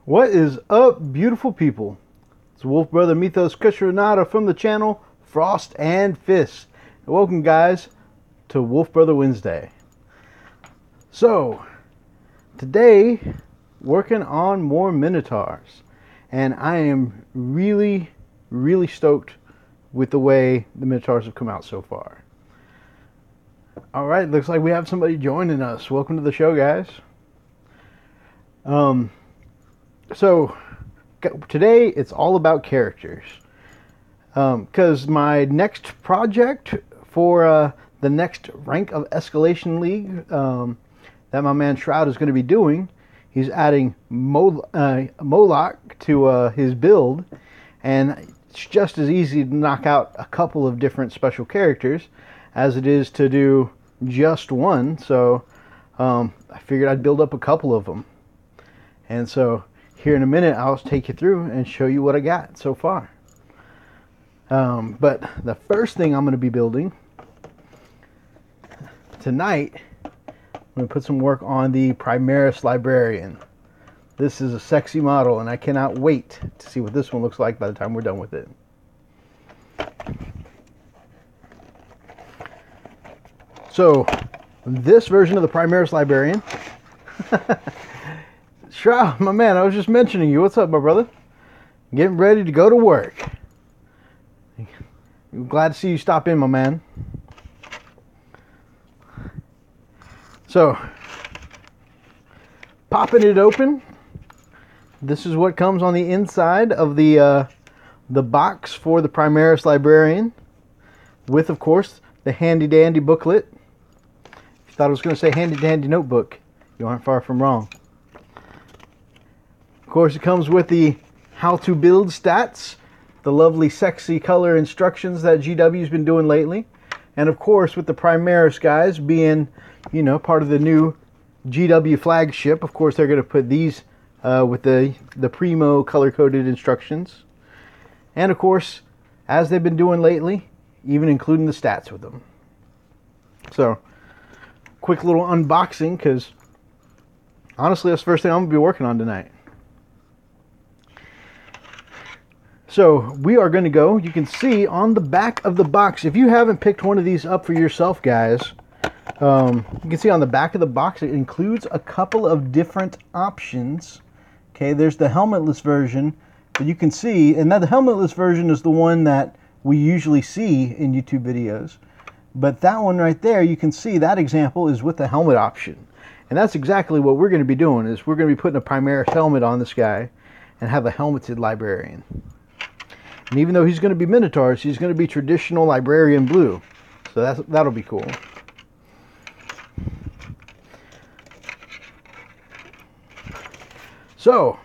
What is up, beautiful people? It's Wolfbrother Mythos Kushranada from the channel Frost and Fist. And welcome, guys, to Wolfbrother Wednesday. So, today, working on more Minotaurs. And I am really stoked with the way the Minotaurs have come out so far. Alright, looks like we have somebody joining us. Welcome to the show, guys. So today it's all about characters, because my next project for the next rank of escalation league that my man Shroud is going to be doing, he's adding Moloch to his build, and it's just as easy to knock out a couple of different special characters as it is to do just one. So I figured I'd build up a couple of them, and so here in a minute, I'll take you through and show you what I got so far. But the first thing I'm going to be building tonight, I'm going to put some work on the Primaris Librarian. This is a sexy model, and I cannot wait to see what this one looks like by the time we're done with it. So, this version of the Primaris Librarian... Shroud, my man, I was just mentioning you. What's up, my brother? Getting ready to go to work. I'm glad to see you stop in, my man. So, popping it open. This is what comes on the inside of the box for the Primaris Librarian, with, of course, the handy-dandy booklet. If you thought I was going to say handy-dandy notebook, you aren't far from wrong. Of course, it comes with the how to build stats, the lovely sexy color instructions that GW's been doing lately, and of course with the Primaris guys being, you know, part of the new GW flagship. Of course, they're going to put these with the primo color-coded instructions, and of course, as they've been doing lately, even including the stats with them. So, quick little unboxing, because honestly, that's the first thing I'm going to be working on tonight. So we are going to go, you can see on the back of the box, if you haven't picked one of these up for yourself, guys, you can see on the back of the box it includes a couple of different options. Okay, there's the helmetless version, but you can see, and now the helmetless version is the one that we usually see in YouTube videos. But that one right there, you can see that example is with the helmet option. And that's exactly what we're going to be doing, is we're going to be putting a Primaris helmet on this guy and have a helmeted librarian. And even though he's going to be Minotaurs, he's going to be traditional librarian blue. So that'll be cool. So,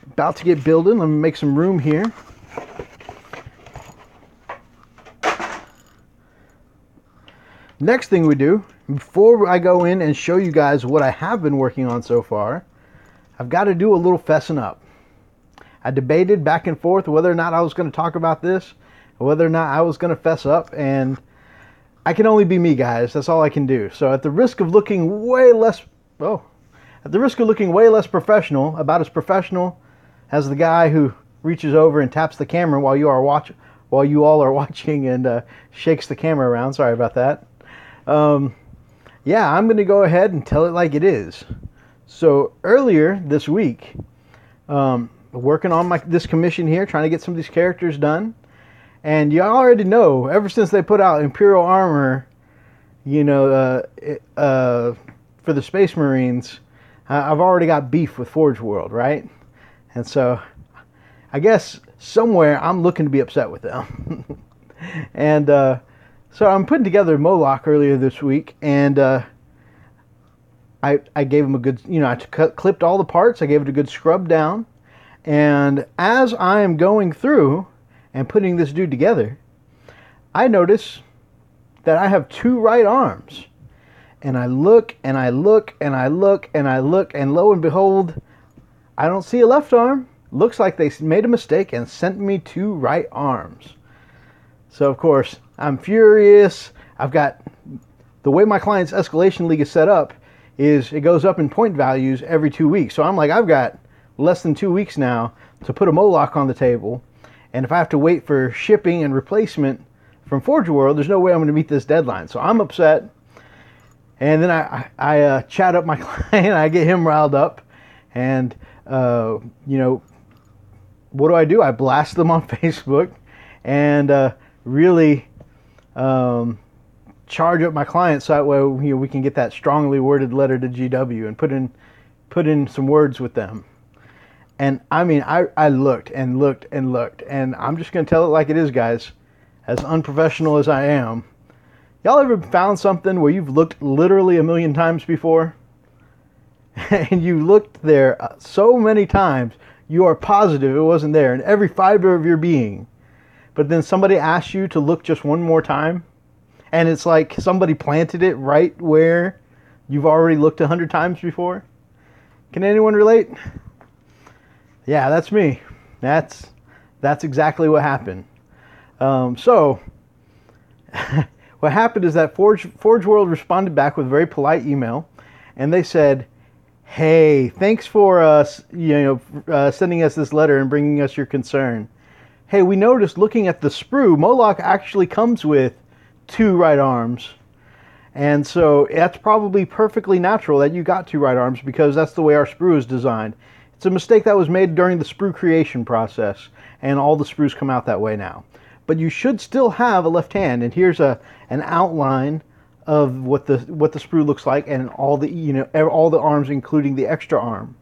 about to get building. Let me make some room here. Next thing we do, before I go in and show you guys what I have been working on so far, I've got to do a little fessing up. I debated back and forth whether or not I was going to talk about this, or whether or not I was going to fess up, and I can only be me, guys. That's all I can do. So at the risk of looking way less, professional, about as professional as the guy who reaches over and taps the camera while you all are watching and shakes the camera around. Sorry about that. Yeah, I'm going to go ahead and tell it like it is. So earlier this week, working on this commission here, trying to get some of these characters done. And you already know, ever since they put out Imperial Armor, you know, for the Space Marines, I've already got beef with Forge World, right? And so, I guess somewhere I'm looking to be upset with them. And so I'm putting together Moloch earlier this week, and I gave him a good, you know, I clipped all the parts, I gave it a good scrub down. And as I am going through and putting this dude together, I notice that I have two right arms. And I look, and I look, and I look, and I look, and lo and behold, I don't see a left arm. Looks like they made a mistake and sent me two right arms. So, of course, I'm furious. I've got, the way my client's escalation league is set up is it goes up in point values every 2 weeks. So I'm like, I've got less than 2 weeks now to put a Moloch on the table. And if I have to wait for shipping and replacement from Forge World, there's no way I'm going to meet this deadline. So I'm upset. And then I chat up my client. I get him riled up. And, you know, what do? I blast them on Facebook and really charge up my client so that way, you know, we can get that strongly worded letter to GW and put in some words with them. And I mean, I looked and looked and looked, and I'm just going to tell it like it is, guys. As unprofessional as I am, y'all ever found something where you've looked literally a million times before? And you looked there so many times, you are positive it wasn't there in every fiber of your being. But then somebody asks you to look just one more time, and it's like somebody planted it right where you've already looked 100 times before. Can anyone relate? Yeah, that's me. That's exactly what happened. So what happened is that Forge World responded back with a very polite email, and they said, "Hey, thanks for sending us this letter and bringing us your concern. Hey, we noticed looking at the sprue, Moloch actually comes with 2 right arms. And so that's probably perfectly natural that you got 2 right arms because that's the way our sprue is designed. It's a mistake that was made during the sprue creation process, and all the sprues come out that way now. But you should still have a left hand, and here's an outline of what the sprue looks like, and all the arms, including the extra arm.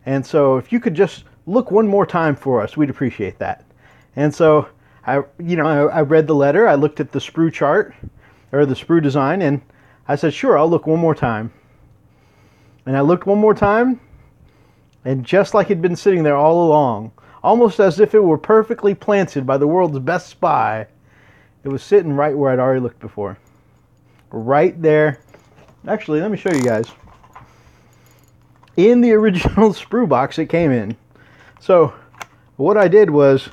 And so if you could just look one more time for us, we'd appreciate that." And so I read the letter, I looked at the sprue chart, or the sprue design, and I said, sure, I'll look one more time. And I looked one more time, and just like it'd been sitting there all along, almost as if it were perfectly planted by the world's best spy, it was sitting right where I'd already looked before. Right there. Actually, let me show you guys. In the original sprue box it came in. So what I did was,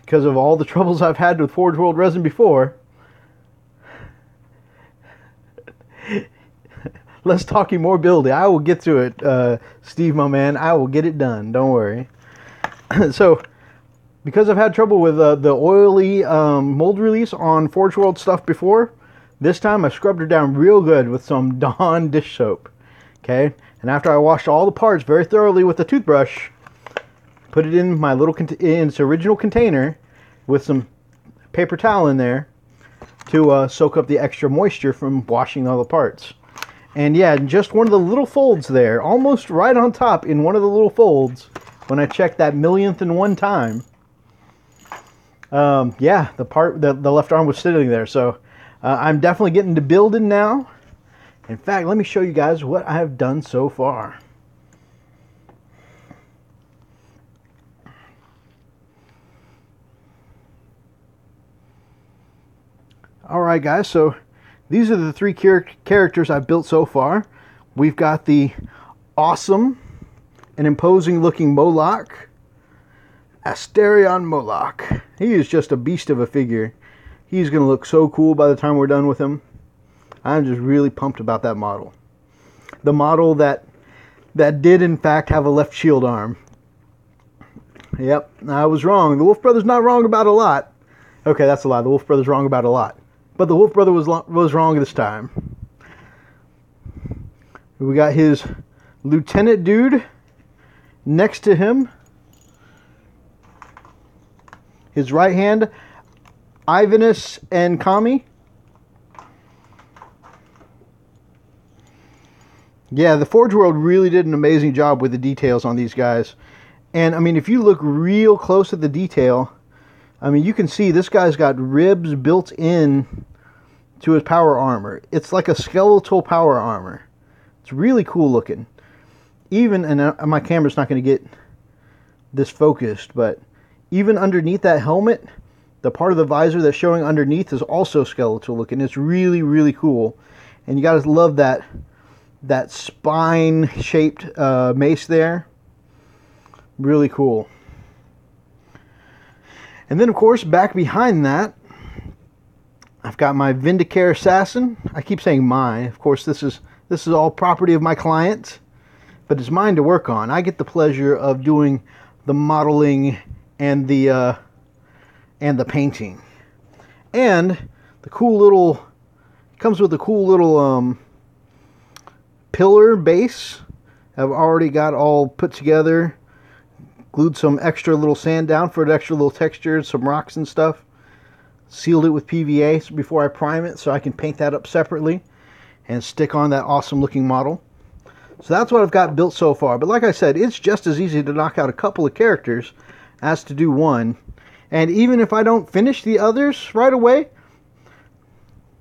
because of all the troubles I've had with Forge World resin before, let's talk more buildy. I will get to it, Steve, my man. I will get it done. Don't worry. So, because I've had trouble with the oily mold release on Forge World stuff before, this time I scrubbed her down real good with some Dawn dish soap. Okay? And after I washed all the parts very thoroughly with a toothbrush, put it in my little in its original container with some paper towel in there to soak up the extra moisture from washing all the parts. And yeah, just one of the little folds there, almost right on top in one of the little folds, when I checked that millionth and one time, yeah, the left arm was sitting there. So I'm definitely getting to building now. In fact, let me show you guys what I have done so far. Alright guys, so these are the 3 characters I've built so far. We've got the awesome and imposing looking Moloch, Asterion Moloch. He is just a beast of a figure. He's going to look so cool by the time we're done with him. I'm just really pumped about that model. The model that did in fact have a left shield arm. Yep, I was wrong. The Wolfbrother's not wrong about a lot. Okay, that's a lie. The Wolfbrother's wrong about a lot. But the Wolfbrother was wrong this time. We got his lieutenant dude next to him. His right hand, Ivanus and Kami. Yeah, the Forge World really did an amazing job with the details on these guys. And, I mean, if you look real close at the detail, I mean, you can see this guy's got ribs built in to his power armor. It's like a skeletal power armor. It's really cool looking. Even, and my camera's not going to get this focused, but even underneath that helmet, the part of the visor that's showing underneath is also skeletal looking. It's really, really cool. And you gotta love that spine-shaped mace there. Really cool. And then, of course, back behind that, I've got my Vindicare Assassin. I keep saying mine. Of course, this is all property of my client. but it's mine to work on. I get the pleasure of doing the modeling and the painting. And the cool little, comes with a cool little pillar base. I've already got all put together, glued some extra little sand down for an extra little texture, some rocks and stuff. Sealed it with PVA before I prime it so I can paint that up separately and stick on that awesome looking model. So that's what I've got built so far. But like I said, it's just as easy to knock out a couple of characters as to do one. And even if I don't finish the others right away,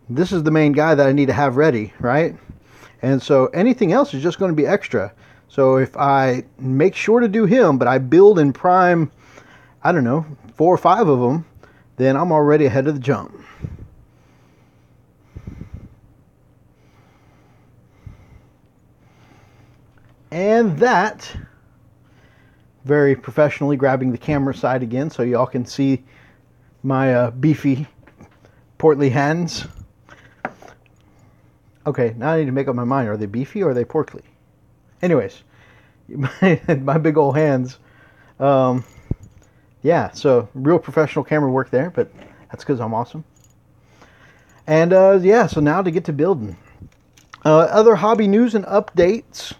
this is the main guy that I need to have ready, right? And so anything else is just going to be extra. So if I make sure to do him, but I build and prime, I don't know, 4 or 5 of them, then I'm already ahead of the jump. And that, very professionally grabbing the camera side again so y'all can see my beefy, portly hands. Okay, now I need to make up my mind. Are they beefy or are they portly? Anyways, my big old hands. Yeah, so real professional camera work there, but that's because I'm awesome. And yeah, so now to get to building. Other hobby news and updates.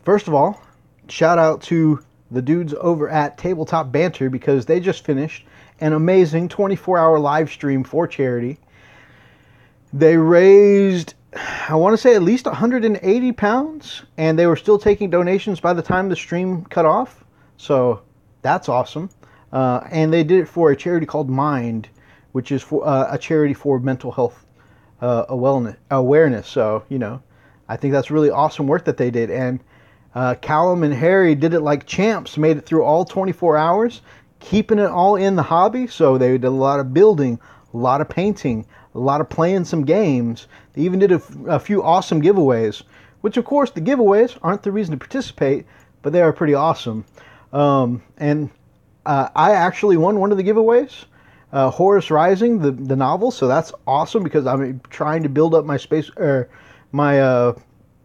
First of all, shout out to the dudes over at Tabletop Banter because they just finished an amazing 24-hour live stream for charity. They raised, I want to say, at least 180 pounds, and they were still taking donations by the time the stream cut off. So that's awesome. And they did it for a charity called Mind, which is for a charity for mental health awareness. So, you know, I think that's really awesome work that they did. And Callum and Harry did it like champs, made it through all 24 hours, keeping it all in the hobby. So they did a lot of building, a lot of painting, a lot of playing some games. They even did a few awesome giveaways, which of course the giveaways aren't the reason to participate, but they are pretty awesome. And I actually won one of the giveaways, Horus Rising, the novel. So that's awesome because I'm trying to build up my space, my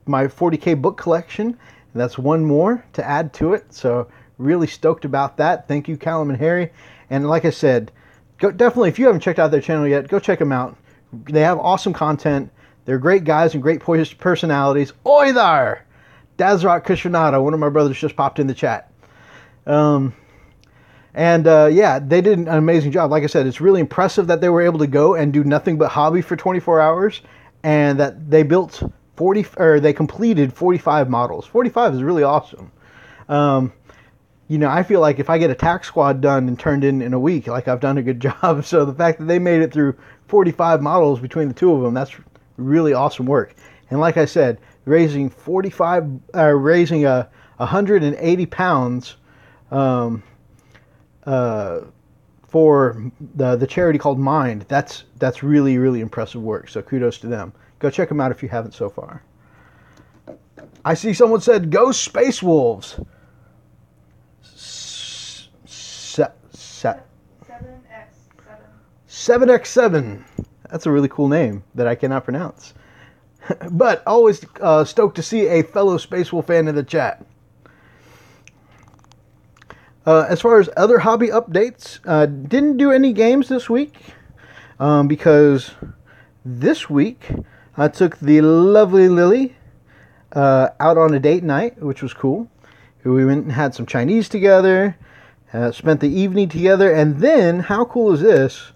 40K book collection. And that's one more to add to it. So really stoked about that. Thank you, Callum and Harry. And like I said, definitely, if you haven't checked out their channel yet, go check them out. They have awesome content. They're great guys and great personalities. Oi there! Dazrock Kushanada, one of my brothers, just popped in the chat. Yeah, they did an amazing job. Like I said, it's really impressive that they were able to go and do nothing but hobby for 24 hours, and that they built they completed 45 models. 45 is really awesome. You know, I feel like if I get Attack Squad done and turned in a week, like I've done a good job. So the fact that they made it through 45 models between the two of them, that's really awesome work. And like I said, raising 180 pounds for the charity called Mind. That's really, really impressive work. So kudos to them. Go check them out if you haven't so far. I see someone said, go Space Wolves. 7x7. That's a really cool name that I cannot pronounce. But always stoked to see a fellow Space Wolf fan in the chat. As far as other hobby updates, didn't do any games this week because this week I took the lovely Lily out on a date night, which was cool. We went and had some Chinese together, spent the evening together, and then, how cool is this?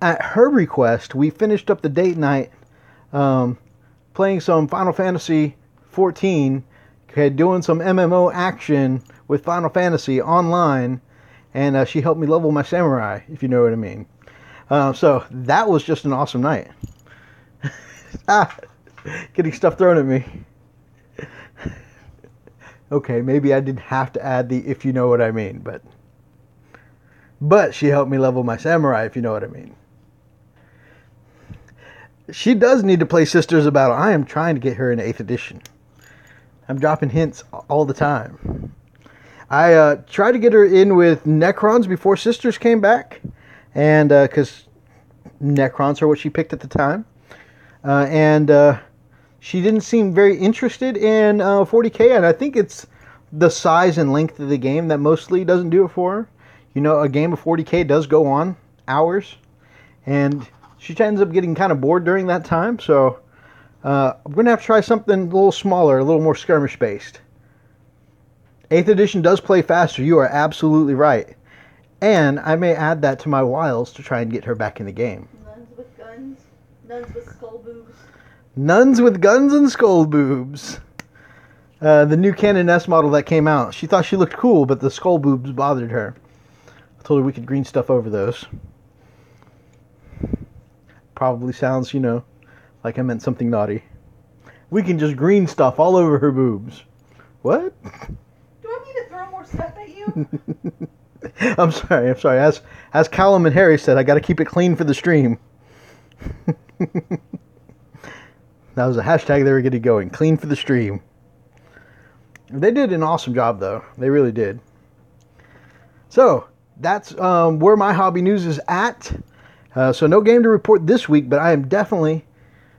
At her request, we finished up the date night playing some Final Fantasy 14, doing some MMO action with Final Fantasy online, and she helped me level my samurai, if you know what I mean. So that was just an awesome night. Getting stuff thrown at me. Okay, maybe I didn't have to add the if you know what I mean, but she helped me level my samurai, if you know what I mean. She does need to play Sisters of Battle. I am trying to get her in 8th edition. I'm dropping hints all the time. I tried to get her in with Necrons before Sisters came back, and because Necrons are what she picked at the time, and she didn't seem very interested in 40k, and I think it's the size and length of the game that mostly doesn't do it for her. You know, a game of 40k does go on hours, and she ends up getting kind of bored during that time, so I'm going to have to try something a little smaller, a little more skirmish-based. 8th edition does play faster, you are absolutely right. And I may add that to my wiles to try and get her back in the game. Nuns with guns, nuns with skull boobs. Nuns with guns and skull boobs. The new Canon S model that came out. She thought she looked cool, but the skull boobs bothered her. I told her we could green stuff over those. Probably sounds, you know, like I meant something naughty. We can just green stuff all over her boobs. What? Do I need to throw more stuff at you? I'm sorry. As Callum and Harry said, I got to keep it clean for the stream. That was a hashtag they were getting going. Clean for the stream. They did an awesome job, though. They really did. So, that's where my hobby news is at. So, no game to report this week, but I am definitely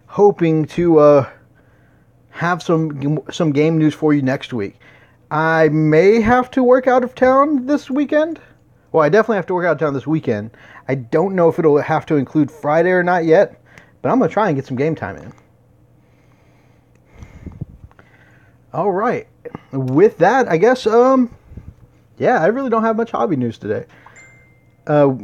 hoping to have some game news for you next week. I may have to work out of town this weekend. Well, I definitely have to work out of town this weekend. I don't know if it'll have to include Friday or not yet, but I'm going to try and get some game time in. All right. With that, I guess, yeah, I really don't have much hobby news today. There's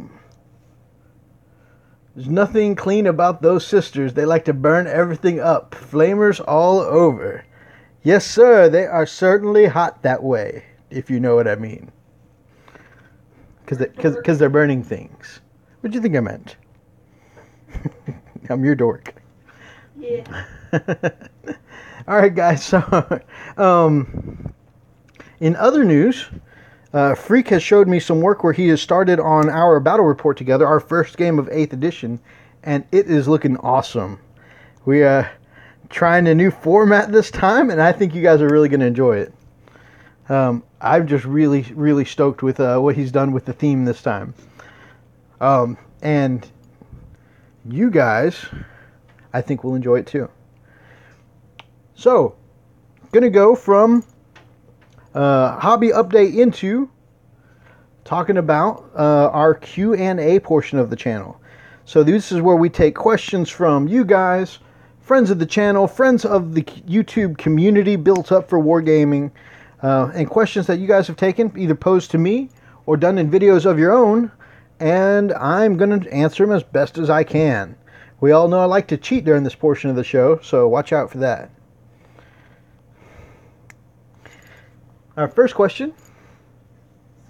nothing clean about those sisters. They like to burn everything up. Flamers all over. Yes, sir, they are certainly hot that way, if you know what I mean. Because they're burning things. What do you think I meant? I'm your dork. Yeah. All right, guys. So, in other news, Freak has showed me some work where he has started on our battle report together, our first game of 8th edition, and it is looking awesome. We are trying a new format this time, and I think you guys are really going to enjoy it. I'm just really, really stoked with what he's done with the theme this time. And you guys, I think, will enjoy it too. So, going to go from hobby update into talking about our Q&A portion of the channel. So this is where we take questions from you guys, friends of the channel, friends of the YouTube community built up for wargaming, and questions that you guys have taken, either posed to me or done in videos of your own, and I'm going to answer them as best as I can. We all know I like to cheat during this portion of the show, so watch out for that. Our first question.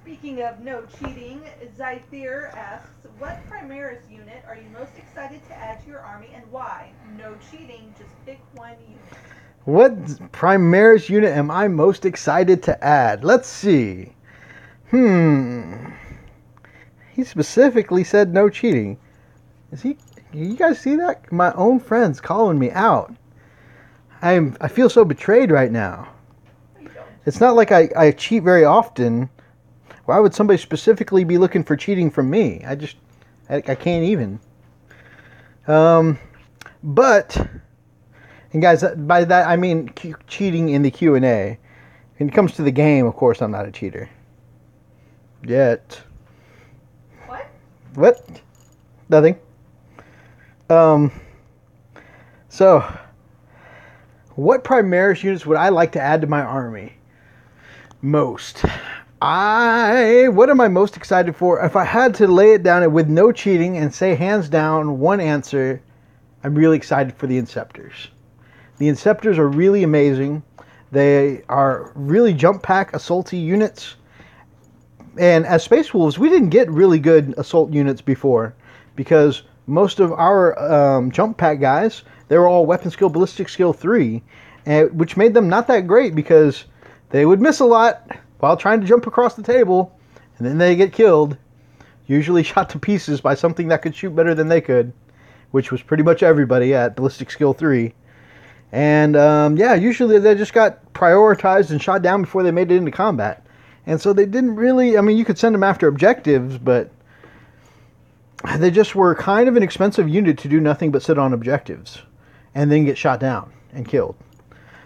Speaking of no cheating, Zythir asks, what Primaris unit are you most excited to add to your army and why? No cheating, just pick one unit. What Primaris unit am I most excited to add? Let's see. He specifically said no cheating. You guys see that? My own friends calling me out. I feel so betrayed right now. It's not like I cheat very often. Why would somebody specifically be looking for cheating from me? I can't even. But, and guys, by that I mean cheating in the Q&A. When it comes to the game, of course, I'm not a cheater. Yet. What? Nothing. So, what Primaris units would I like to add to my army? Most. What am I most excited for? If I had to lay it down with no cheating and say hands down one answer, I'm really excited for the Inceptors. The Inceptors are really amazing. They are really jump pack assaulty units. And as Space Wolves, we didn't get really good assault units before because most of our jump pack guys, they were all weapon skill, ballistic skill 3, which made them not that great because they would miss a lot while trying to jump across the table, and then they get killed, usually shot to pieces by something that could shoot better than they could, which was pretty much everybody at ballistic skill 3. And yeah, usually they just got prioritized and shot down before they made it into combat. And so they didn't really, I mean, you could send them after objectives, but they just were kind of an expensive unit to do nothing but sit on objectives and then get shot down. and killed.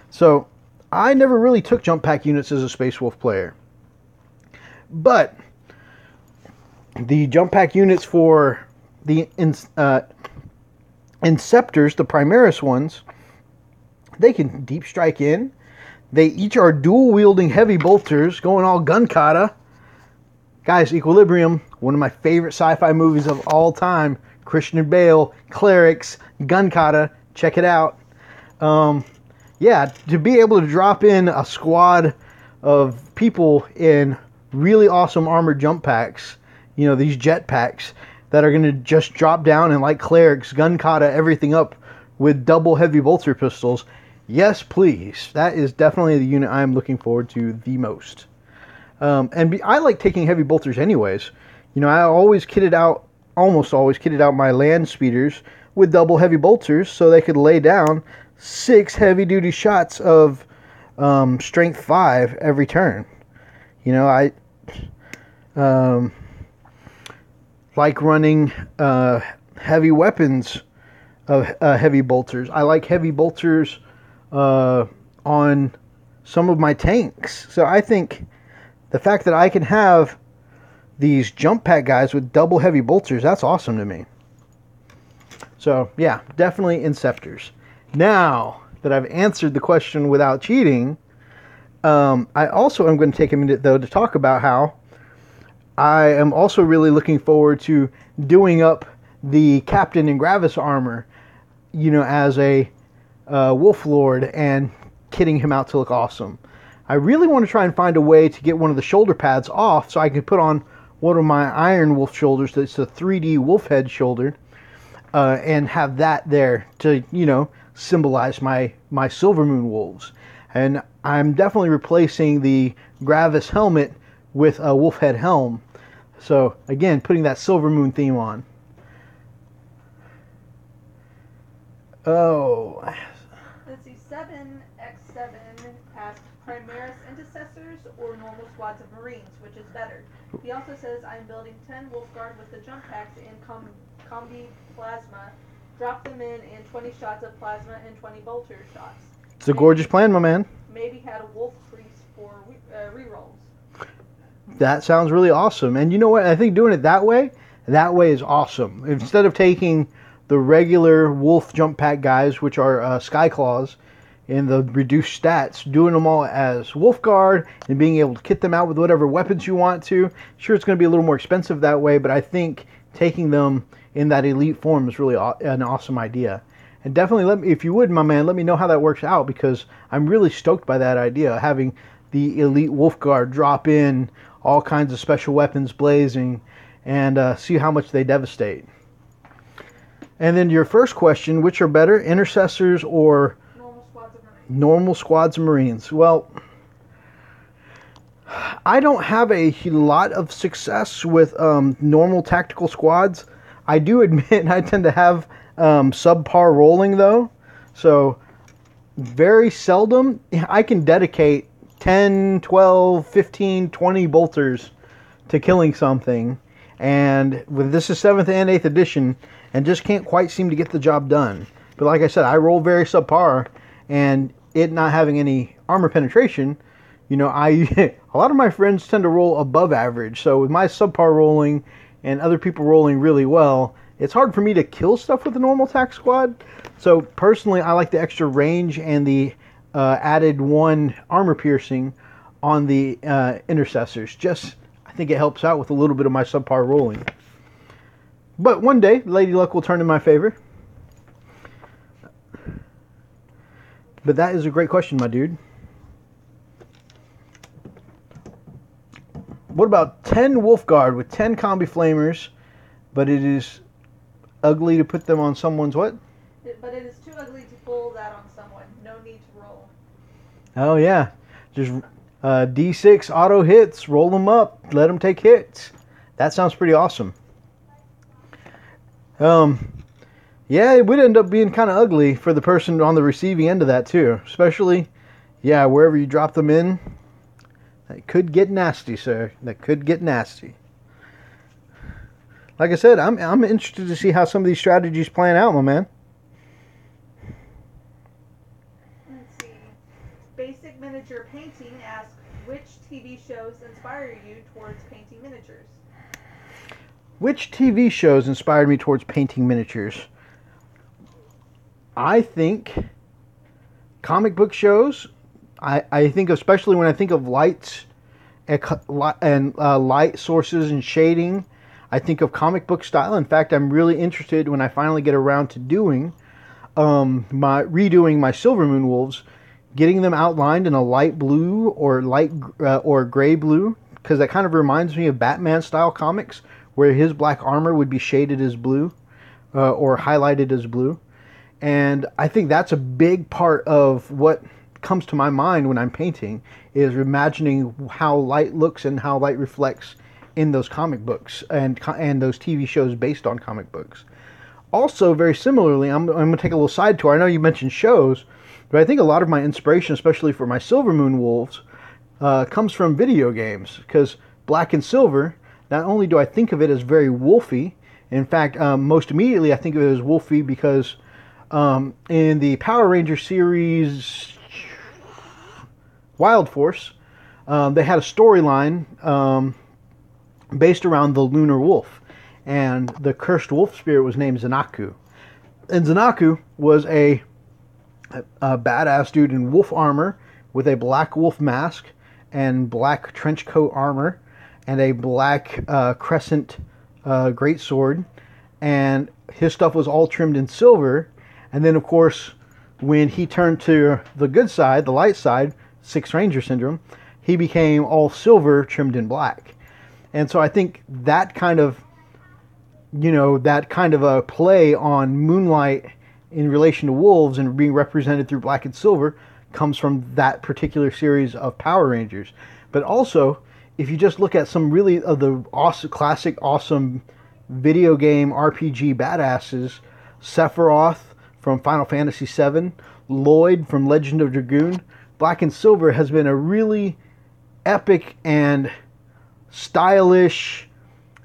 So I never really took jump pack units as a Space Wolf player. But the jump pack units for the Inceptors, the Primaris ones, they can deep strike in. They each are dual-wielding heavy bolters, going all gun kata. Guys, Equilibrium, one of my favorite sci-fi movies of all time. Christian Bale, clerics, gun kata. Check it out. Yeah, to be able to drop in a squad of people in really awesome armored jump packs, you know, these jet packs that are going to just drop down and, like clerics, gun kata everything up with double heavy bolter pistols. Yes, please. That is definitely the unit I'm looking forward to the most. I like taking heavy bolters anyways. You know, I almost always kitted out my land speeders with double heavy bolters so they could lay down 6 heavy-duty shots of strength 5 every turn. You know, I like running heavy weapons of heavy bolters. I like heavy bolters on some of my tanks. So I think the fact that I can have these jump pack guys with double heavy bolters, that's awesome to me. So yeah, definitely Inceptors. Now that I've answered the question without cheating, I also am going to take a minute though to talk about how I am also really looking forward to doing up the Captain in Gravis armor, you know, as a Wolf Lord and kitting him out to look awesome. I really want to try and find a way to get one of the shoulder pads off so I can put on one of my Iron Wolf shoulders that's a 3D wolf head shoulder, and have that there to, you know, symbolize my Silver Moon wolves. And I'm definitely replacing the Gravis helmet with a wolf head helm. So again, putting that Silver Moon theme on. Oh. Let's see, 7x7 asks Primaris Intercessors or normal squads of Marines, which is better. He also says, I'm building 10 Wolfguard with the jump packs and combi plasma. Drop them in 20 shots of plasma and 20 bolter shots. It's a gorgeous plan, my man. Maybe had a wolf priest for rerolls. That sounds really awesome. And you know what? I think doing it that way is awesome. Instead of taking the regular wolf jump pack guys, which are Skyclaws, in the reduced stats, doing them all as Wolf Guard and being able to kit them out with whatever weapons you want to. Sure, it's going to be a little more expensive that way, but I think taking them in that elite form is really an awesome idea. And definitely, if you would, my man, let me know how that works out, because I'm really stoked by that idea, having the elite Wolf Guard drop in all kinds of special weapons blazing and see how much they devastate. And then your first question, which are better, Intercessors or normal squads of Marines? Well, I don't have a lot of success with normal tactical squads. I do admit I tend to have subpar rolling though. So very seldom I can dedicate 10, 12, 15, 20 bolters to killing something. And with this is 7th and 8th edition, and just can't quite seem to get the job done. But like I said, I roll very subpar, and it not having any armor penetration, you know, a lot of my friends tend to roll above average. So with my subpar rolling and other people rolling really well, it's hard for me to kill stuff with a normal tac squad. So personally, I like the extra range and the added 1 armor piercing on the Intercessors. Just, I think it helps out with a little bit of my subpar rolling. But one day, Lady Luck will turn in my favor. But that is a great question, my dude. What about 10 Wolf Guard with 10 combi flamers, but it is ugly to put them on someone's what? But it is too ugly to pull that on someone. No need to roll. Oh, yeah. Just D6 auto hits, roll them up, let them take hits. That sounds pretty awesome. Yeah, it would end up being kind of ugly for the person on the receiving end of that too. Especially, yeah, wherever you drop them in. That could get nasty, sir. That could get nasty. Like I said, I'm interested to see how some of these strategies plan out, my man. Basic Miniature Painting asks, which TV shows inspire you towards painting miniatures? Which TV shows inspired me towards painting miniatures? I think comic book shows. I think especially when I think of lights and light sources and shading, I think of comic book style. In fact, I'm really interested when I finally get around to doing redoing my Silver Moon Wolves, getting them outlined in a light blue or or gray blue, because that kind of reminds me of Batman style comics where his black armor would be shaded as blue or highlighted as blue. And I think that's a big part of what comes to my mind when I'm painting, is imagining how light looks and how light reflects in those comic books and those TV shows based on comic books. Also, very similarly, I'm going to take a little side tour. I know you mentioned shows, but I think a lot of my inspiration, especially for my Silver Moon Wolves, comes from video games, because Black and Silver, not only do I think of it as very wolfy, in fact, most immediately I think of it as wolfy because in the Power Ranger series Wild Force, they had a storyline based around the Lunar Wolf, and the cursed wolf spirit was named Zanaku. And Zanaku was a badass dude in wolf armor with a black wolf mask and black trench coat armor and a black crescent greatsword, and his stuff was all trimmed in silver. And then, of course, when he turned to the good side, the light side, Sixth Ranger syndrome, he became all silver trimmed in black. And so I think that kind of, a play on moonlight in relation to wolves and being represented through black and silver comes from that particular series of Power Rangers. But also, if you just look at some really of the classic awesome video game RPG badasses, Sephiroth from Final Fantasy VII, Lloyd from Legend of Dragoon, Black and Silver has been a really epic and stylish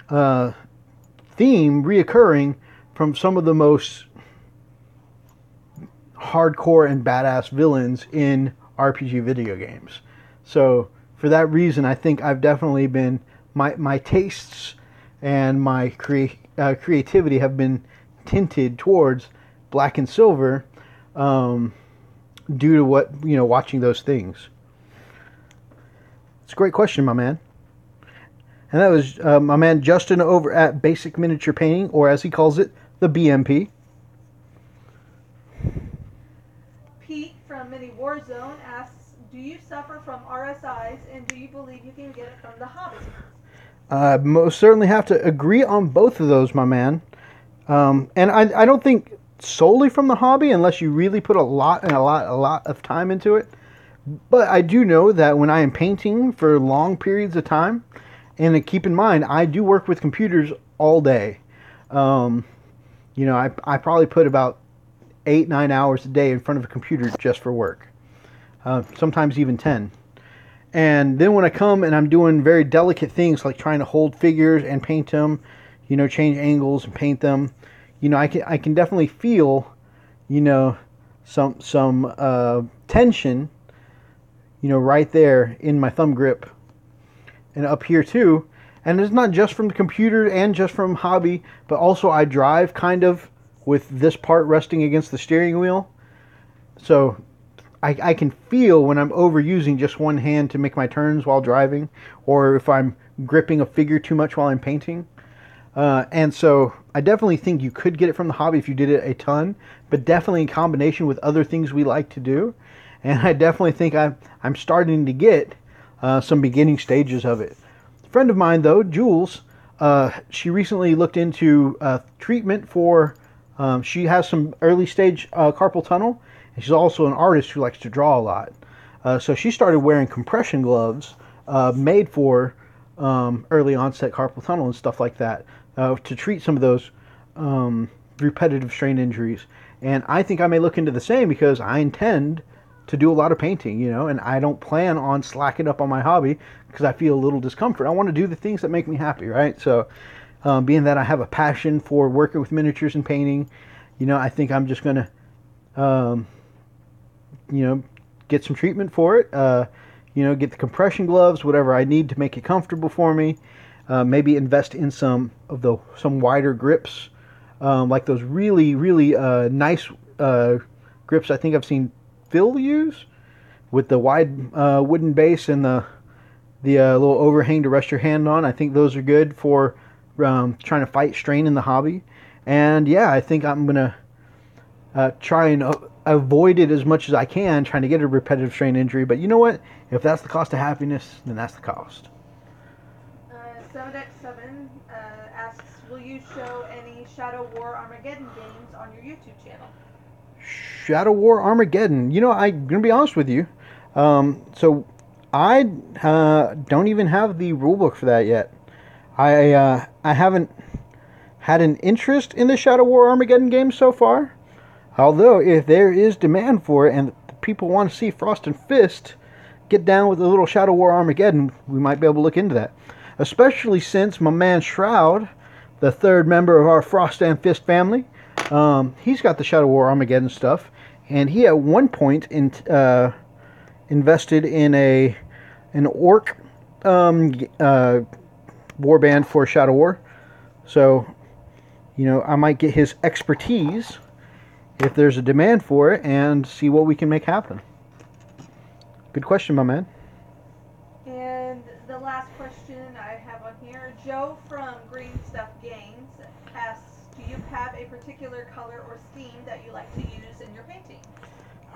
theme reoccurring from some of the most hardcore and badass villains in RPG video games. So for that reason, I think I've definitely been, my tastes and my creativity have been tinted towards Black and Silver due to watching those things. It's a great question, my man. And that was my man Justin over at Basic Miniature Painting, or as he calls it, the BMP. Pete from Mini Warzone asks, do you suffer from RSIs, and do you believe you can get it from the hobby? Most certainly have to agree on both of those, my man. And I don't think solely from the hobby, unless you really put a lot of time into it. But I do know that when I am painting for long periods of time, and keep in mind, I do work with computers all day. I probably put about 8-9 hours a day in front of a computer just for work. Sometimes even 10. And then when I come and I'm doing very delicate things like trying to hold figures and paint them, change angles and paint them, I can definitely feel, some tension, right there in my thumb grip and up here too. And it's not just from the computer and just from hobby, but also I drive kind of with this part resting against the steering wheel. So I can feel when I'm overusing just one hand to make my turns while driving, or if I'm gripping a figure too much while I'm painting. And so I definitely think you could get it from the hobby if you did it a ton, but definitely in combination with other things we like to do. And I definitely think I'm starting to get some beginning stages of it. A friend of mine, though, Jules, she recently looked into treatment for, she has some early stage carpal tunnel, and she's also an artist who likes to draw a lot. So she started wearing compression gloves made for early onset carpal tunnel and stuff like that to treat some of those repetitive strain injuries. And I think I may look into the same because I intend to do a lot of painting, and I don't plan on slacking up on my hobby because I feel a little discomfort. I want to do the things that make me happy, right? So being that I have a passion for working with miniatures and painting, I think I'm just going to, get some treatment for it. Get the compression gloves, whatever I need to make it comfortable for me. Maybe invest in some wider grips, like those really nice grips I think I've seen Phil use, with the wide wooden base and the little overhang to rest your hand on. I think those are good for trying to fight strain in the hobby. And yeah, I think I'm gonna try and avoid it as much as I can, trying to get a repetitive strain injury. But you know what? If that's the cost of happiness, then that's the cost. 7x7 asks, will you show any Shadow War Armageddon games on your YouTube channel? Shadow War Armageddon. I'm going to be honest with you. So I don't even have the rulebook for that yet. I haven't had an interest in the Shadow War Armageddon game so far. Although, if there is demand for it and people want to see Frost and Fist get down with a little Shadow War Armageddon, we might be able to look into that. Especially since my man Shroud, the third member of our Frost and Fist family, he's got the Shadow War Armageddon stuff, and he at one point invested in an orc warband for Shadow War. So, I might get his expertise if there's a demand for it and see what we can make happen. Good question, my man. And the last question I have on here, Joe from Green Stuff Games asks, do you have a particular color or scheme that you like to use in your painting?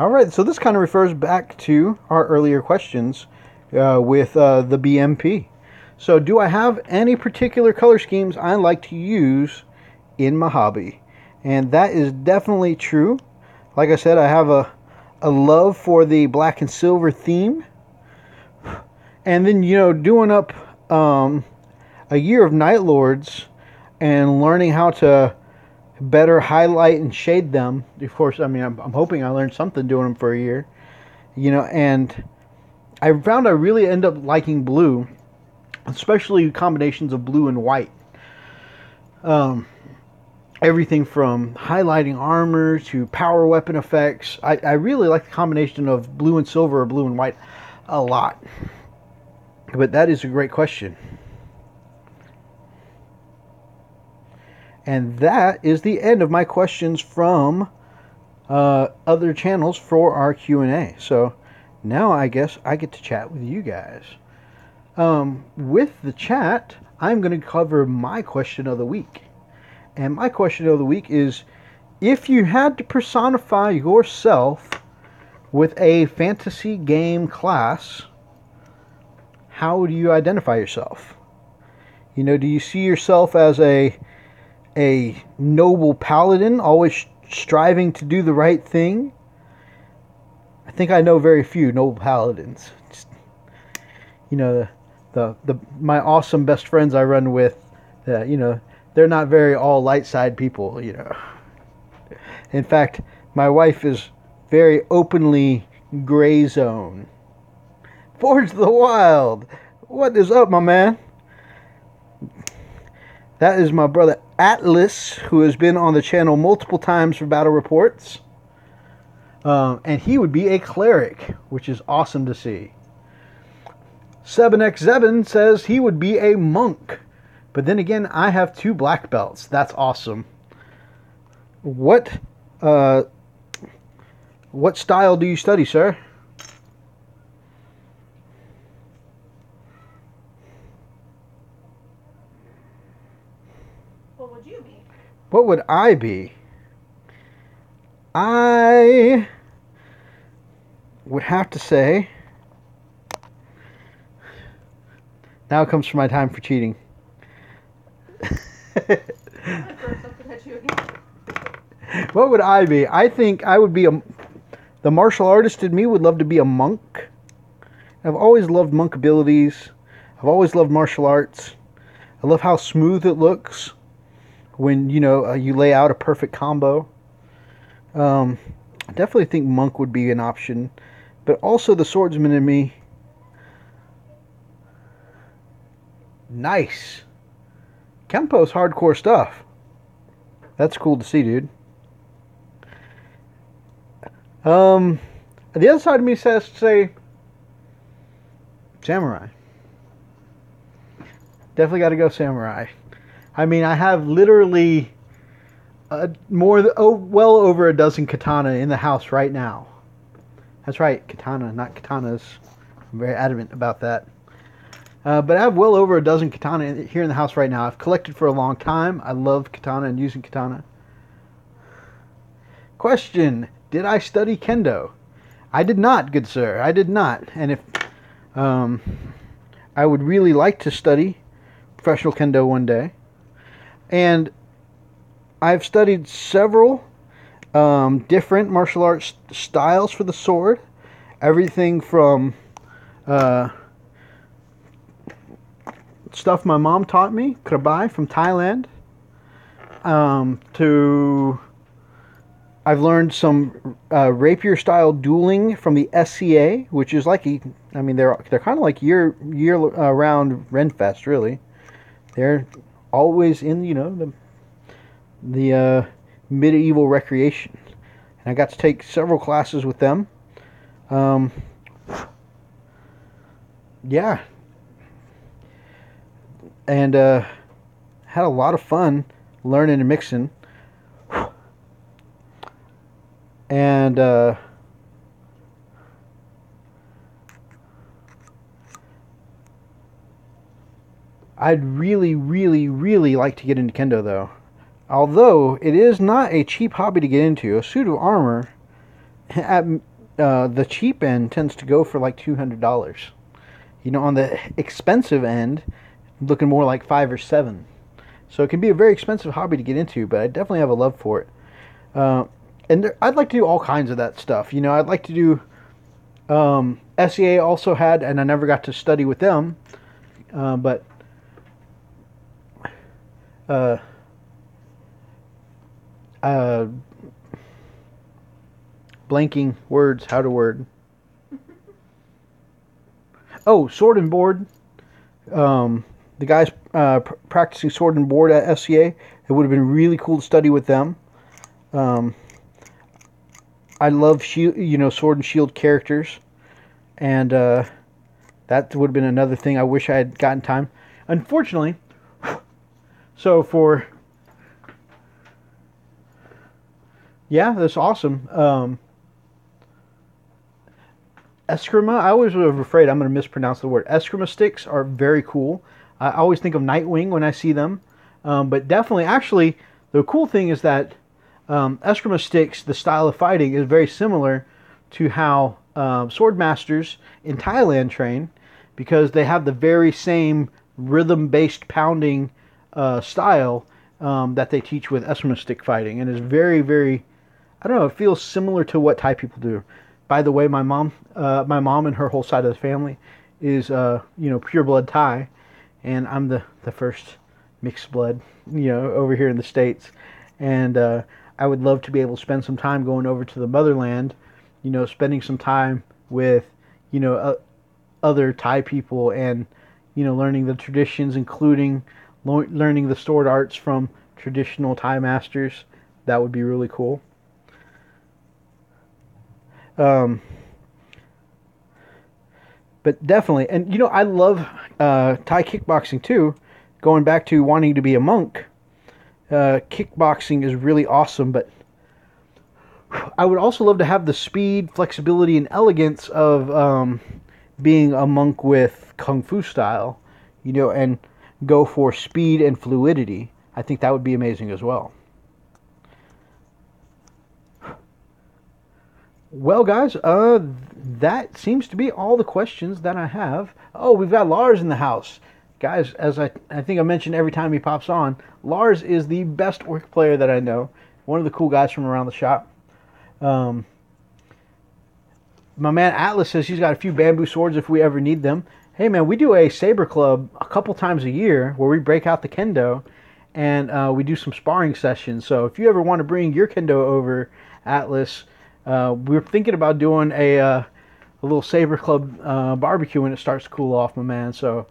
All right, so this kind of refers back to our earlier questions with the BMP. So do I have any particular color schemes I like to use in my hobby? And that is definitely true. Like I said, I have a love for the black and silver theme. And then, doing up a year of Night Lords and learning how to better highlight and shade them. Of course, I'm hoping I learned something doing them for a year. And I found I really end up liking blue, especially combinations of blue and white. Everything from highlighting armor to power weapon effects. I really like the combination of blue and silver or blue and white a lot. But that is a great question. And that is the end of my questions from other channels for our Q&A. So now I guess I get to chat with you guys. With the chat, I'm going to cover my question of the week. And my question of the week is, if you had to personify yourself with a fantasy game class, how do you identify yourself? Do you see yourself as a noble paladin, always striving to do the right thing? I think I know very few noble paladins. Just, my awesome best friends I run with, they're not very all light side people, In fact, my wife is very openly gray zone. Forge the Wild. What is up, my man? That is my brother Atlas, who has been on the channel multiple times for battle reports. And he would be a cleric, which is awesome to see. 7x7 says he would be a monk. But then again, I have 2 black belts. That's awesome. What style do you study, sir? What would you be? What would I be? I would have to say... Now comes for my time for cheating. What would I be? I think I would be the martial artist in me would love to be a monk. I've always loved monk abilities. I've always loved martial arts. I love how smooth it looks when, you lay out a perfect combo. I definitely think monk would be an option. But also the swordsman in me. Nice. Kempo's hardcore stuff. That's cool to see, dude. The other side of me says, say, samurai. Definitely got to go samurai. I mean, I have literally well over a dozen katana in the house right now. That's right, katana, not katanas. I'm very adamant about that. But I have well over a dozen katana here in the house right now. I've collected for a long time. I love katana and using katana. Question: did I study kendo? I did not, good sir. I did not. And if I would really like to study professional kendo one day. And I've studied several different martial arts styles for the sword. Everything from stuff my mom taught me, krabai from Thailand, to I've learned some rapier style dueling from the SCA, which is like they're kind of like year round Renfest, really. They're always in the medieval recreation, and I got to take several classes with them. Yeah, and had a lot of fun learning and mixing. And I'd really, really, really like to get into kendo, though. Although it is not a cheap hobby to get into. A suit of armor at the cheap end tends to go for like $200. On the expensive end, looking more like $5 or $7. So it can be a very expensive hobby to get into, but I definitely have a love for it. And I'd like to do all kinds of that stuff. I'd like to do SEA also had, and I never got to study with them, but blanking words, how to word. Oh, sword and board. The guys practicing sword and board at SEA, it would have been really cool to study with them. I love sword and shield characters, and that would have been another thing I wish I had gotten time. Unfortunately, that's awesome. Eskrima, I always was afraid I'm going to mispronounce the word. Eskrima sticks are very cool. I always think of Nightwing when I see them, but definitely, actually, the cool thing is that Eskrima sticks, the style of fighting, is very similar to how sword masters in Thailand train, because they have the very same rhythm-based pounding style that they teach with Eskrima stick fighting, and is very, very, I don't know, it feels similar to what Thai people do. By the way, my mom and her whole side of the family is pure blood Thai, and I'm the first mixed blood over here in the States, and I would love to be able to spend some time going over to the motherland, spending some time with, other Thai people and, learning the traditions, including learning the sword arts from traditional Thai masters. That would be really cool. But definitely, and I love Thai kickboxing too. Going back to wanting to be a monk, kickboxing is really awesome, but I would also love to have the speed, flexibility, and elegance of being a monk with Kung Fu style, and go for speed and fluidity. I think that would be amazing as well. Well, guys, that seems to be all the questions that I have. Oh, we've got Lars in the house. Guys, as I think I mentioned every time he pops on, Lars is the best orc player that I know. One of the cool guys from around the shop. My man Atlas says he's got a few bamboo swords if we ever need them. Hey, man, we do a saber club a couple times a year where we break out the kendo and we do some sparring sessions. So if you ever want to bring your kendo over, Atlas, we're thinking about doing a little saber club barbecue when it starts to cool off, my man. So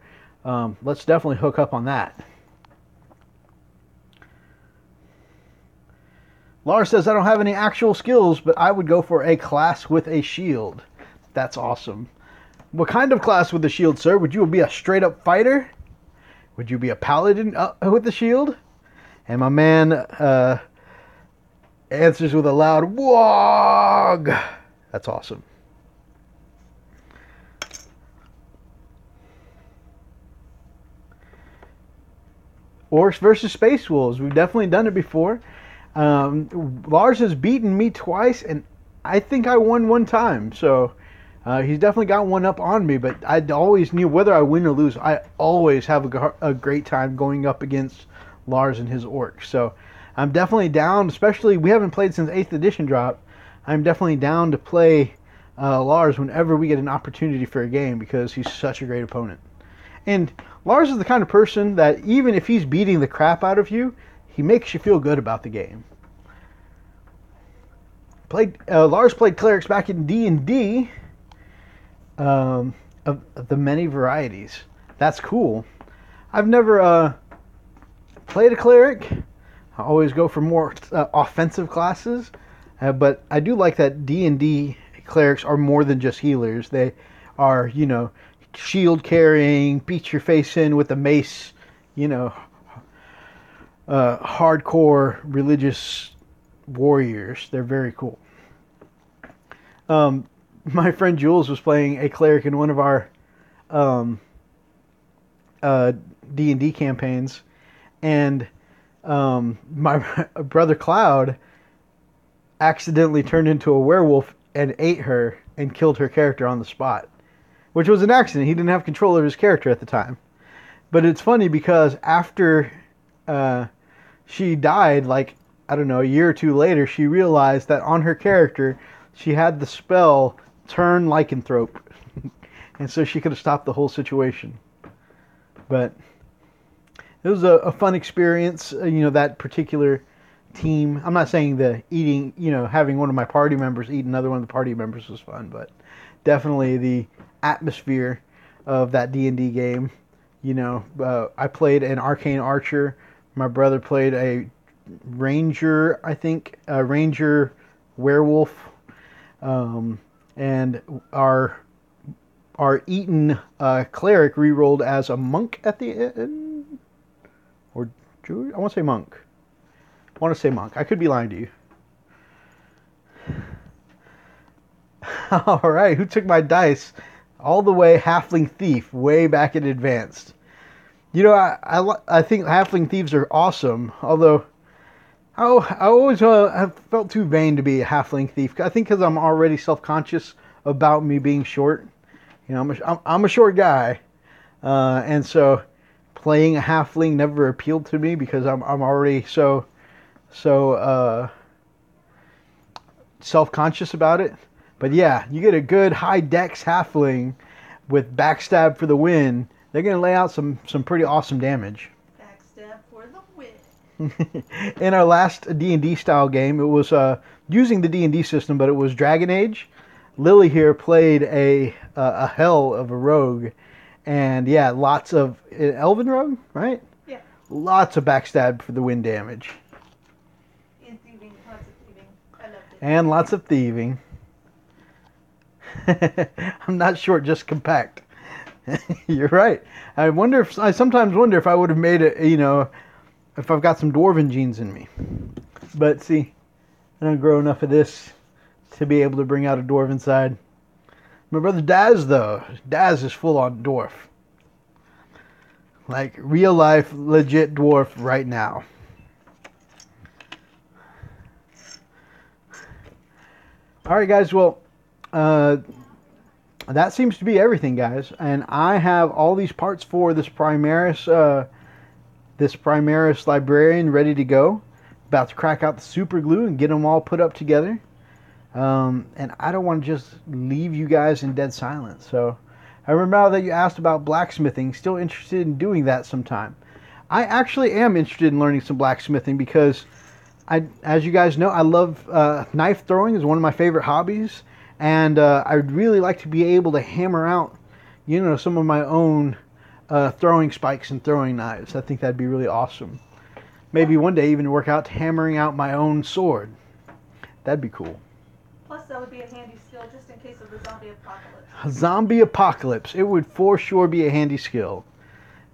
let's definitely hook up on that. Lars says, I don't have any actual skills, but I would go for a class with a shield. That's awesome. What kind of class with a shield, sir? Would you be a straight-up fighter? Would you be a paladin with the shield? And my man answers with a loud "Wog!" That's awesome. Orcs versus Space Wolves. We've definitely done it before. Lars has beaten me twice, and I think I won one time. So he's definitely got one up on me, but I always knew whether I win or lose, I always have a great time going up against Lars and his orcs. So I'm definitely down, especially we haven't played since 8th edition drop. I'm definitely down to play Lars whenever we get an opportunity for a game because he's such a great opponent. And Lars is the kind of person that even if he's beating the crap out of you, he makes you feel good about the game. Lars played clerics back in D&D of the many varieties. That's cool. I've never played a cleric. I always go for more offensive classes, but I do like that D&D clerics are more than just healers. They are, shield carrying, beat your face in with a mace, hardcore religious warriors. They're very cool. My friend Jules was playing a cleric in one of our D&D campaigns, and my brother Cloud accidentally turned into a werewolf and ate her and killed her character on the spot, which was an accident. He didn't have control of his character at the time. But it's funny because after she died, a year or two later, she realized that on her character, she had the spell Turn Lycanthrope. And so she could have stopped the whole situation. But it was a fun experience, that particular team. I'm not saying the eating, having one of my party members eat another one of the party members was fun, but definitely the atmosphere of that D&D game. I played an arcane archer. My brother played a ranger, I think, a ranger werewolf. And our Eaton cleric re-rolled as a monk at the end. Or Jew? I want to say monk. I could be lying to you. All right, who took my dice? All the way Halfling Thief, way back in advanced. I think Halfling Thieves are awesome, although I always have felt too vain to be a Halfling Thief. I think because I'm already self-conscious about me being short. I'm a short guy, and so playing a Halfling never appealed to me because I'm already so self-conscious about it. But yeah, you get a good high dex Halfling with backstab for the win. They're going to lay out some pretty awesome damage. Backstab for the win. In our last D&D style game, it was using the D&D system, but it was Dragon Age. Lily here played a hell of a rogue. And yeah, lots of... Elven rogue, right? Yeah. Lots of backstab for the win damage. And thieving. Lots of thieving. I loved it. And lots of thieving. I'm not short, just compact. You're right. I sometimes wonder if I would have made it, if I've got some dwarven genes in me. But see, I don't grow enough of this to be able to bring out a dwarven side. My brother Daz, though. Daz is full on dwarf. Like real life, legit dwarf right now. Alright guys, well, that seems to be everything, guys. And I have all these parts for this Primaris librarian ready to go. About to crack out the super glue and get them all put up together. And I don't want to just leave you guys in dead silence. So I remember that you asked about blacksmithing. Still interested in doing that sometime. I actually am interested in learning some blacksmithing because as you guys know, I love knife throwing is one of my favorite hobbies. And I'd really like to be able to hammer out, some of my own throwing spikes and throwing knives. I think that'd be really awesome. Maybe one day even work out hammering out my own sword. That'd be cool. Plus, that would be a handy skill just in case of the zombie apocalypse. Zombie apocalypse. It would for sure be a handy skill.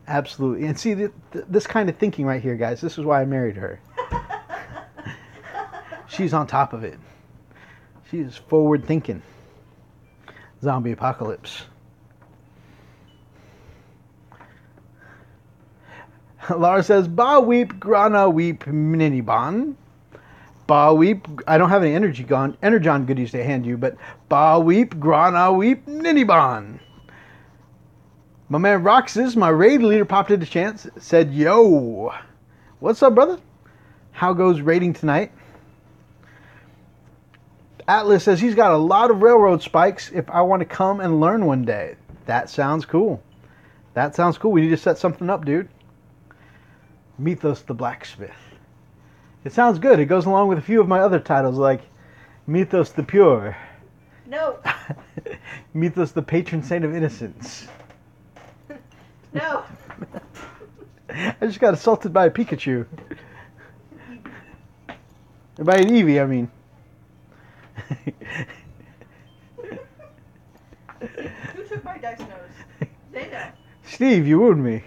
Absolutely. And see, this kind of thinking right here, guys, this is why I married her. She's on top of it. She is forward thinking. Zombie apocalypse. Lars says, Ba weep, grana weep, miniban. Ba weep, I don't have any energon goodies to hand you, but Ba weep, grana weep, niniban. My man Roxas, my raid leader, popped into chance, said, yo, what's up, brother? How goes raiding tonight? Atlas says he's got a lot of railroad spikes if I want to come and learn one day. That sounds cool. That sounds cool. We need to set something up, dude. Mythos the Blacksmith. It sounds good. It goes along with a few of my other titles like Mythos the Pure. No. Mythos the Patron Saint of Innocence. No. I just got assaulted by a Pikachu. By an Eevee, I mean. Who took my dice nose? They know. Steve, you wound me.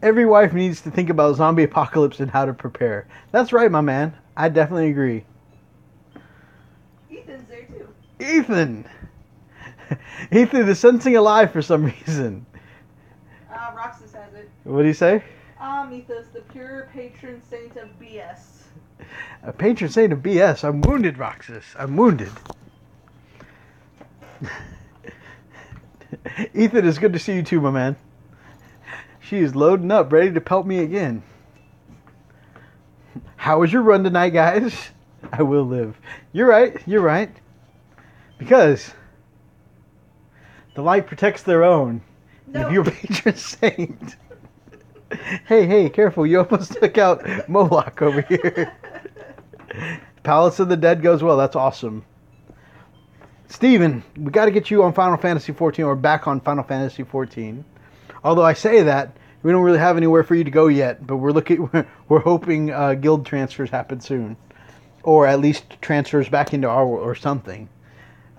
Every wife needs to think about zombie apocalypse and how to prepare. That's right, my man. I definitely agree. Ethan's there too. Ethan! Ethan is sensing alive for some reason. Roxas has it. What do you say? Mythos, the pure patron saint of BS. A patron saint of BS. I'm wounded, Roxas. I'm wounded. Ethan, it's good to see you too, my man. She is loading up, ready to pelt me again. How was your run tonight, guys? I will live. You're right. You're right. Because the light protects their own. No. If you're patron saint. Hey, careful. You almost took out Moloch over here. Palace of the Dead goes well. That's awesome. Steven, we got to get you on Final Fantasy 14 or back on Final Fantasy 14. Although I say that, we don't really have anywhere for you to go yet, but we're hoping guild transfers happen soon. Or at least transfers back into our world or something.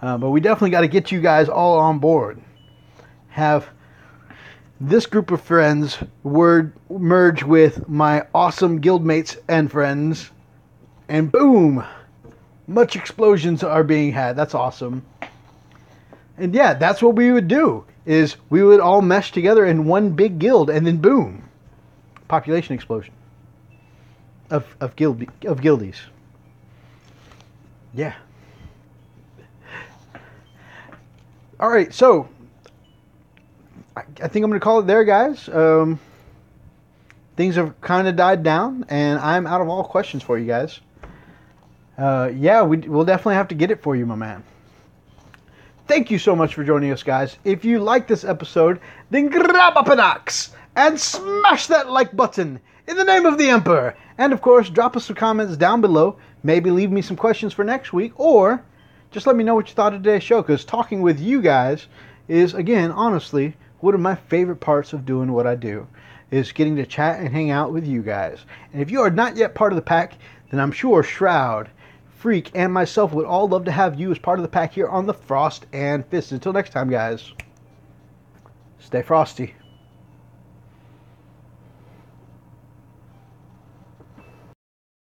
But we definitely got to get you guys all on board. Have this group of friends merge with my awesome guildmates and friends. And boom! Much explosions are being had. That's awesome. And yeah, that's what we would do. Is we would all mesh together in one big guild, and then boom, population explosion of guildies. Yeah. All right, so I think I'm going to call it there, guys. Things have kind of died down, and I'm out of all questions for you guys. Yeah, we'll definitely have to get it for you, my man. Thank you so much for joining us, guys. If you like this episode, then grab up an axe and smash that like button in the name of the Emperor. And, of course, drop us some comments down below. Maybe leave me some questions for next week, or just let me know what you thought of today's show, because talking with you guys is, again, honestly, one of my favorite parts of doing what I do, is getting to chat and hang out with you guys. And if you are not yet part of the pack, then I'm sure Shroud, Freak, and myself would all love to have you as part of the pack here on the Frost and Fist. Until next time, guys, stay frosty.